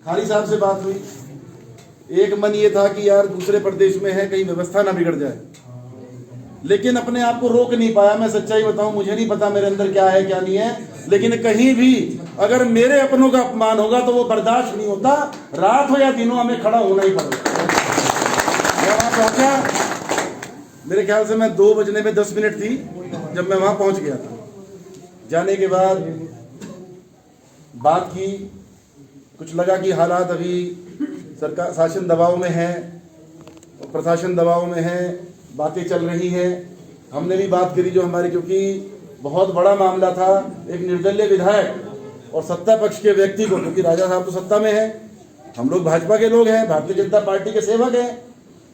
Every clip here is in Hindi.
खारी साहब से बात हुई, एक मन ये था कि यार दूसरे प्रदेश में है, कहीं व्यवस्था ना बिगड़ जाए, लेकिन अपने आप को रोक नहीं पाया। मैं सच्चाई बताऊं, मुझे नहीं पता मेरे अंदर क्या है क्या नहीं है, लेकिन कहीं भी अगर मेरे अपनों का अपमान होगा तो वो बर्दाश्त नहीं होता, रात हो या दिनों हमें खड़ा होना ही पड़ेगा। मैं वहां पहुंचा, मेरे ख्याल से मैं 2 बजने में 10 मिनट थी जब मैं वहां पहुंच गया था। जाने के बाद बात की, कुछ लगा कि हालात अभी सरकार शासन दबाव में है, प्रशासन दबाव में है, बातें चल रही हैं। हमने भी बात करी जो हमारी, क्योंकि बहुत बड़ा मामला था, एक निर्दलीय विधायक और सत्ता पक्ष के व्यक्ति को, क्योंकि राजा साहब तो सत्ता में है, हम लोग भाजपा के लोग हैं, भारतीय जनता पार्टी के सेवक हैं,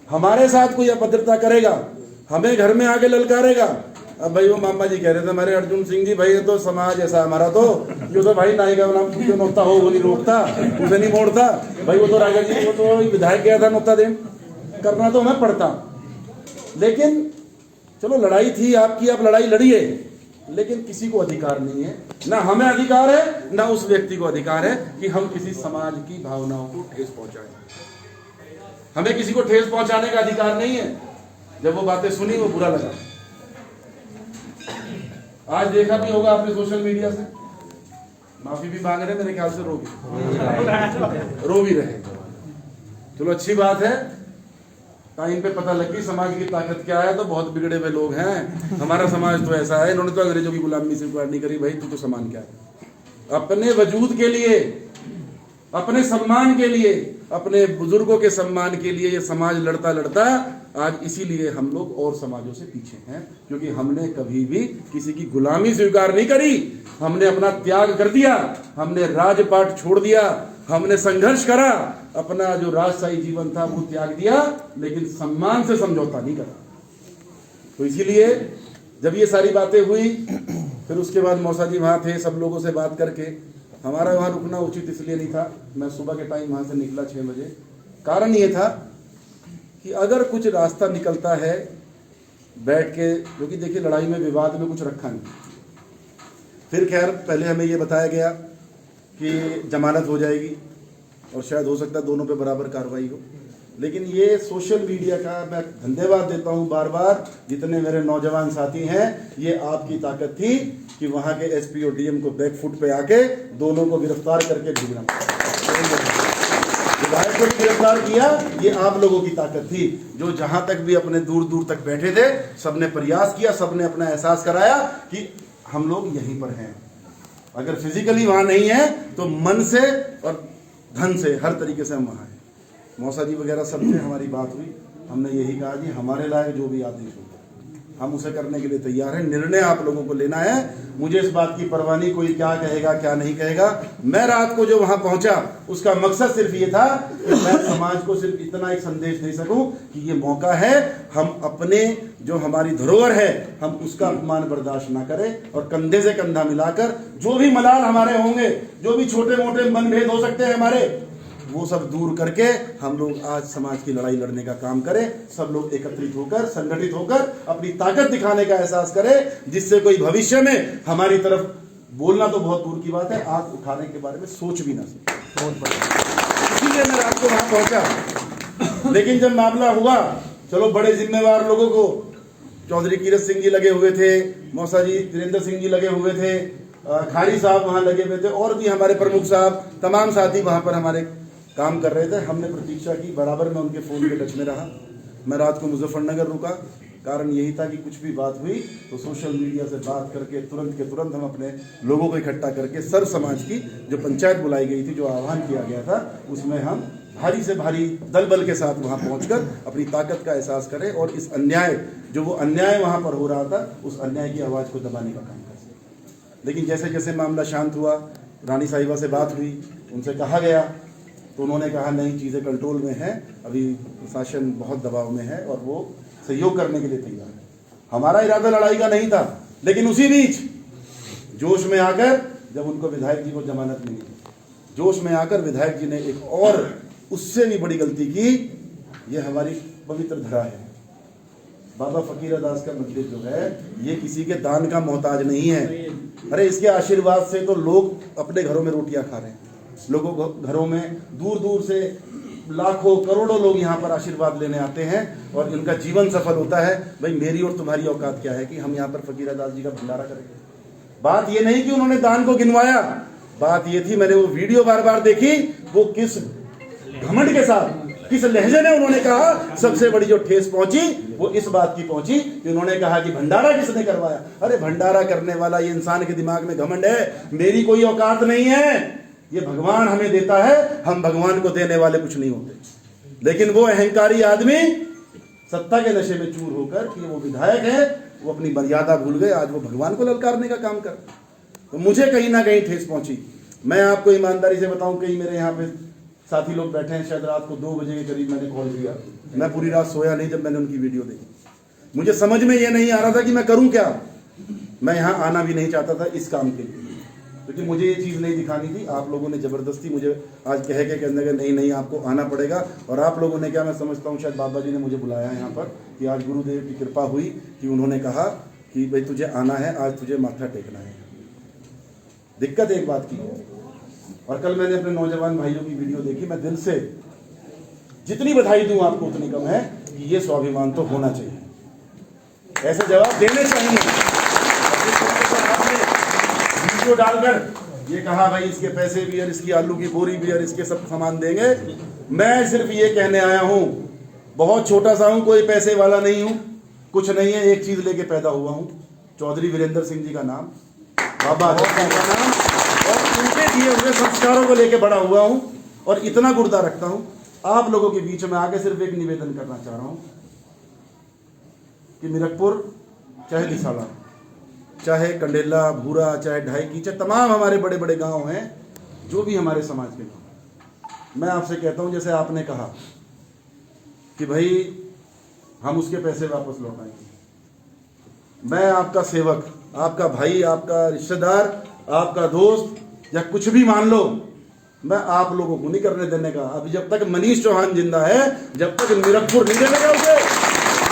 हमारे साथ कोई अभद्रता करेगा, हमें घर में आके ललकारेगा। अब भाई वो मामा जी कह रहे थे हमारे अर्जुन सिंह जी, भाई ये तो समाज ऐसा हमारा, तो जो तो भाई नाई का नाम क्यों नोकता हो, वो नहीं रोकता, उसे नहीं मोड़ता भाई, वो तो राजा जी, वो तो विधायक गया था नोकता देन, करना तो हमें पड़ता। लेकिन चलो लड़ाई थी आपकी, आप लड़ाई लड़िए, लेकिन किसी को अधिकार नहीं है, ना हमें अधिकार है ना उस व्यक्ति को अधिकार है कि हम किसी समाज की भावनाओं को ठेस पहुंचाएं। हमें किसी को ठेस पहुंचाने का अधिकार नहीं है। जब वो बातें सुनी वो बुरा लगा। आज देखा भी होगा आपने सोशल मीडिया से, माफी भी मांग रहे, मेरे ख्याल से रो भी रहे। चलो अच्छी बात है, टाइम पे पता लग गई समाज की ताकत क्या है। तो बहुत बिगड़े हुए लोग हैं, हमारा समाज तो ऐसा है, इन्होंने तो अंग्रेजों की गुलामी स्वीकार नहीं करी। भाई तू तो समान क्या है, अपने वजूद के लिए, अपने सम्मान के लिए, अपने बुजुर्गों के सम्मान के लिए ये समाज लड़ता लड़ता आज इसीलिए हम लोग और समाजों से पीछे हैं, क्योंकि हमने कभी भी किसी की गुलामी स्वीकार नहीं करी, हमने अपना त्याग कर दिया, हमने राजपाट छोड़ दिया, हमने संघर्ष करा, अपना जो राजशाही जीवन था वो त्याग दिया, लेकिन सम्मान से समझौता नहीं करा। तो इसीलिए जब ये सारी बातें हुई, फिर उसके बाद मौसा जी वहां थे, सब लोगों से बात करके, हमारा वहां रुकना उचित इसलिए नहीं था, मैं सुबह के टाइम वहां से निकला 6 बजे। कारण ये था कि अगर कुछ रास्ता निकलता है बैठ के, क्योंकि देखिए लड़ाई में विवाद में कुछ रखा नहीं। फिर खैर पहले हमें ये बताया गया कि जमानत हो जाएगी और शायद हो सकता है दोनों पे बराबर कार्रवाई हो, लेकिन ये सोशल मीडिया का मैं धन्यवाद देता हूं बार बार, जितने मेरे नौजवान साथी हैं, ये आपकी ताकत थी कि वहां के एसपी और डीएम को बैक फुट पे आके दोनों को गिरफ्तार करके भेजना, विधायक को गिरफ्तार किया, ये आप लोगों की ताकत थी, जो जहां तक भी अपने दूर दूर तक बैठे थे, सबने प्रयास किया, सबने अपना एहसास कराया कि हम लोग यहीं पर हैं। अगर फिजिकली वहां नहीं है तो मन से और धन से, हर तरीके से हम वहां हैं। मौसा जी वगैरह सबसे हमारी बात हुई, हमने यही कहा कि हमारे लायक जो भी आदेश होगा हम उसे करने के लिए तैयार हैं। निर्णय आप लोगों को लेना है, मुझे इस बात की परवाह नहीं कोई क्या कहेगा क्या नहीं कहेगा। मैं रात को जो वहां पहुंचा उसका मकसद सिर्फ ये था कि मैं समाज को सिर्फ इतना एक संदेश दे सकूं कि ये मौका है, हम अपने जो हमारी धरोहर है हम उसका अपमान बर्दाश्त ना करें, और कंधे से कंधा मिलाकर जो भी मलाल हमारे होंगे, जो भी छोटे मोटे मनभेद हो सकते हैं हमारे, वो सब दूर करके हम लोग आज समाज की लड़ाई लड़ने का काम करें। सब लोग एकत्रित होकर, संगठित होकर अपनी ताकत दिखाने का एहसास करें, जिससे कोई भविष्य में हमारी तरफ बोलना तो बहुत दूर की बात है, आंख उठाने के बारे में सोच भी ना सके। बहुत बढ़िया, इसीलिए मैं रात को वहां पहुंचा। लेकिन जब मामला हुआ, चलो बड़े जिम्मेवार लोगों को, चौधरी कीरत सिंह जी लगे हुए थे, मौसा जी वीरेंद्र सिंह जी लगे हुए थे, खारी साहब वहां लगे हुए थे, और भी हमारे प्रमुख साहब, तमाम साथी वहां पर हमारे काम कर रहे थे। हमने प्रतीक्षा की, बराबर मैं उनके फोन के टच में रहा। मैं रात को मुजफ्फरनगर रुका, कारण यही था कि कुछ भी बात हुई तो सोशल मीडिया से बात करके तुरंत के तुरंत हम अपने लोगों को इकट्ठा करके सर्व समाज की जो पंचायत बुलाई गई थी, जो आह्वान किया गया था, उसमें हम भारी से भारी दल बल के साथ वहां पहुंचकर अपनी ताकत का एहसास करें और इस अन्याय, जो वो अन्याय वहां पर हो रहा था, उस अन्याय की आवाज को दबाने का काम कर सकें। लेकिन जैसे जैसे मामला शांत हुआ, रानी साहिबा से बात हुई, उनसे कहा गया, तो उन्होंने कहा नहीं, चीज़ें कंट्रोल में हैं, अभी प्रशासन बहुत दबाव में है और वो सहयोग करने के लिए तैयार है। हमारा इरादा लड़ाई का नहीं था, लेकिन उसी बीच जोश में आकर जब उनको विधायक जी को जमानत मिली, जोश में आकर विधायक जी ने एक और उससे भी बड़ी गलती की। ये हमारी पवित्र धरा है, बाबा फकीरदास का मंदिर जो है, ये किसी के दान का मोहताज नहीं है। अरे इसके आशीर्वाद से तो लोग अपने घरों में रोटियां खा रहे हैं, लोगों को घरों में दूर दूर से लाखों करोड़ों लोग यहाँ पर आशीर्वाद लेने आते हैं और इनका जीवन सफल होता है। भाई मेरी और तुम्हारी औकात क्या है कि हम यहाँ पर फकीरा दास जी का भंडारा करेंगे? बात ये नहीं कि उन्होंने दान को गिनवाया, बात ये थी, मैंने वो वीडियो बार बार देखी, वो किस घमंड के साथ, किस लहजे में उन्होंने कहा। सबसे बड़ी जो ठेस पहुंची वो इस बात की पहुंची कि उन्होंने कहा कि भंडारा किसने करवाया। अरे भंडारा करने वाला ये इंसान के दिमाग में घमंड है, मेरी कोई औकात नहीं है, ये भगवान हमें देता है, हम भगवान को देने वाले कुछ नहीं होते। लेकिन वो अहंकारी आदमी सत्ता के नशे में चूर होकर कि वो विधायक है, वो अपनी मर्यादा भूल गए, आज वो भगवान को ललकारने का काम कर। तो मुझे कहीं ना कहीं ठेस पहुंची। मैं आपको ईमानदारी से बताऊं, कई मेरे यहाँ पे साथी लोग बैठे हैं, शायद रात को 2 बजे के करीब मैंने कॉल किया, मैं पूरी रात सोया नहीं जब मैंने उनकी वीडियो देखी। मुझे समझ में ये नहीं आ रहा था कि मैं करूं क्या। मैं यहाँ आना भी नहीं चाहता था इस काम के लिए, क्योंकि मुझे ये चीज़ नहीं दिखानी थी। आप लोगों ने ज़बरदस्ती मुझे आज कह के कहने लगे नहीं नहीं आपको आना पड़ेगा। और आप लोगों ने क्या, मैं समझता हूँ शायद बाबा जी ने मुझे बुलाया है यहाँ पर कि आज गुरुदेव की कृपा हुई कि उन्होंने कहा कि भाई तुझे आना है, आज तुझे माथा टेकना है। दिक्कत एक बात की है, और कल मैंने अपने नौजवान भाइयों की वीडियो देखी, मैं दिल से जितनी बधाई दूं आपको उतनी कम है कि ये स्वाभिमान तो होना चाहिए, ऐसे जवाब देने चाहिए। वीडियो डालकर ये कहा भाई इसके पैसे भी और इसकी आलू की बोरी भी और इसके सब सामान देंगे, मैं सिर्फ ये कहने आया हूं, बहुत छोटा सा हूं, कोई पैसे वाला नहीं हूं, कुछ नहीं है, एक चीज लेके पैदा हुआ हूं, चौधरी वीरेंद्र सिंह जी का नाम, बाबा आदम सिंह का नाम, और उनके दिए हुए संस्कारों को लेके बड़ा हुआ हूं और इतना गुर्दा रखता हूं। आप लोगों के बीच में आके सिर्फ एक निवेदन करना चाह रहा हूं कि मीरकपुर, चाहे दिसाला, चाहे कंडेला, भूरा, चाहे ढाई की, चाहे तमाम हमारे बड़े बड़े गांव हैं, जो भी हमारे समाज के गांव, मैं आपसे कहता हूं जैसे आपने कहा कि भाई हम उसके पैसे वापस लौटाएंगे, मैं आपका सेवक, आपका भाई, आपका रिश्तेदार, आपका दोस्त या कुछ भी मान लो, मैं आप लोगों को नहीं करने देने का। अभी जब तक मनीष चौहान जिंदा है, जब तक मीरकपुर नहीं देने का उसे,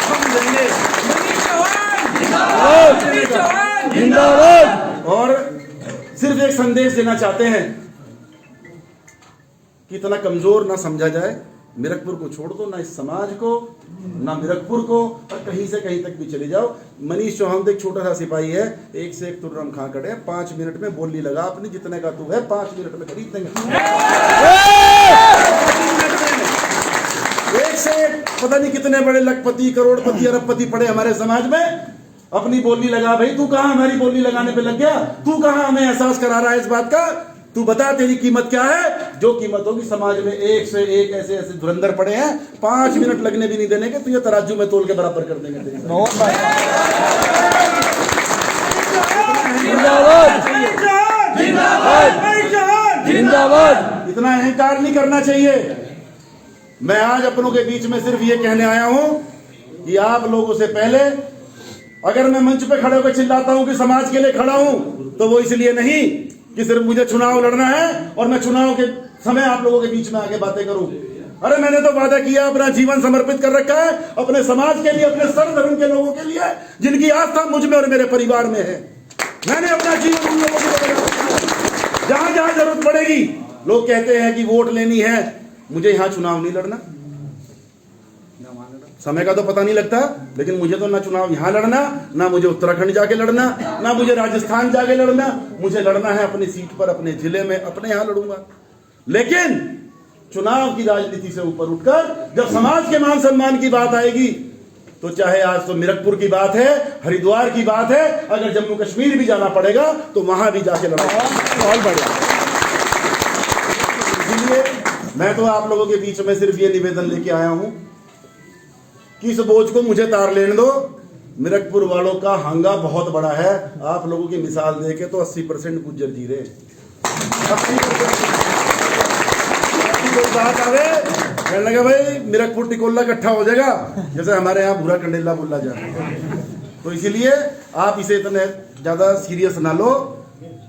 हम देंगे। मनीष चौहान जिंदाबाद। और सिर्फ एक संदेश देना चाहते हैं कि इतना कमजोर ना समझा जाए, मीरकपुर को छोड़ दो, ना इस समाज को, ना मीरकपुर को, और कहीं से कहीं तक भी चले जाओ। मनीष चौहान तो एक छोटा सा सिपाही है, एक से एक तुर्रम खा कड़े, 5 मिनट में बोली लगा अपनी, जितने का तू है 5 मिनट में खरीद देंगे। एक से एक पता नहीं कितने बड़े लखपति, करोड़पति, अरबपति पड़े हमारे समाज में, अपनी बोली लगा। भाई तू कहां हमारी बोली लगाने पे लग गया, तू कहां हमें एहसास करा रहा है इस बात का, तू बता तेरी कीमत क्या है। जो कीमत होगी, समाज में एक से एक ऐसे ऐसे धुरंधर पड़े हैं, 5 मिनट लगने भी नहीं देने के, तो ये तराजू में तोल के बराबर कर देंगे तेरी। जिंदाबाद। इतना अहंकार नहीं करना चाहिए। मैं आज अपनों के बीच में सिर्फ ये कहने आया हूं कि आप लोगों से पहले, अगर मैं मंच पे खड़े होकर चिल्लाता हूं कि समाज के लिए खड़ा हूं, तो वो इसलिए नहीं कि सिर्फ मुझे चुनाव लड़ना है और मैं चुनाव के समय आप लोगों के बीच में आके बातें करूं। अरे मैंने तो वादा किया, अपना जीवन समर्पित कर रखा है अपने समाज के लिए, अपने सर्व धर्म के लोगों के लिए, जिनकी आस्था मुझ में और मेरे परिवार में है। मैंने अपना जीवन उन लोगों के लिए, जहां जहां जरूरत पड़ेगी। लोग कहते हैं कि वोट लेनी है, मुझे यहां चुनाव नहीं लड़ना, समय का तो पता नहीं लगता, लेकिन मुझे तो ना चुनाव यहां लड़ना, ना मुझे उत्तराखंड जाके लड़ना, ना मुझे राजस्थान जाके लड़ना, मुझे लड़ना है अपनी सीट पर, अपने जिले में, अपने यहां लड़ूंगा। लेकिन चुनाव की राजनीति से ऊपर उठकर जब समाज के मान सम्मान की बात आएगी, तो चाहे आज तो मीरकपुर की बात है, हरिद्वार की बात है, अगर जम्मू कश्मीर भी जाना पड़ेगा तो वहां भी जाके लड़ाऊंगा। बहुत बढ़िया। इसलिए मैं तो आप लोगों के बीच में सिर्फ ये निवेदन लेके आया हूं कि इस बोझ को मुझे तार लेने दो। मीरकपुर वालों का हंगा बहुत बड़ा है। आप लोगों की मिसाल देके तो 80% गुज्जर जी रहे, 80% बात आवे कहने लगा भाई मीरकपुर टिकोला इकट्ठा हो जाएगा, जैसे हमारे यहाँ भूरा कंडेला बोला जाता है। तो इसीलिए आप इसे इतने ज्यादा सीरियस ना लो,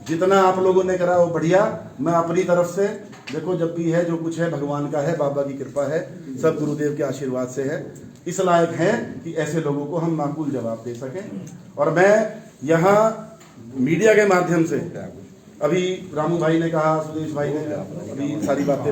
जितना आप लोगों ने करा वो बढ़िया। मैं अपनी तरफ से देखो, जब भी है जो कुछ है भगवान का है, बाबा की कृपा है, सब गुरुदेव के आशीर्वाद से है। इस लायक है कि ऐसे लोगों को हम माकूल जवाब दे सकें। और मैं यहाँ मीडिया के माध्यम से अभी रामू भाई ने कहा, सुदेश भाई ने अभी सारी बातें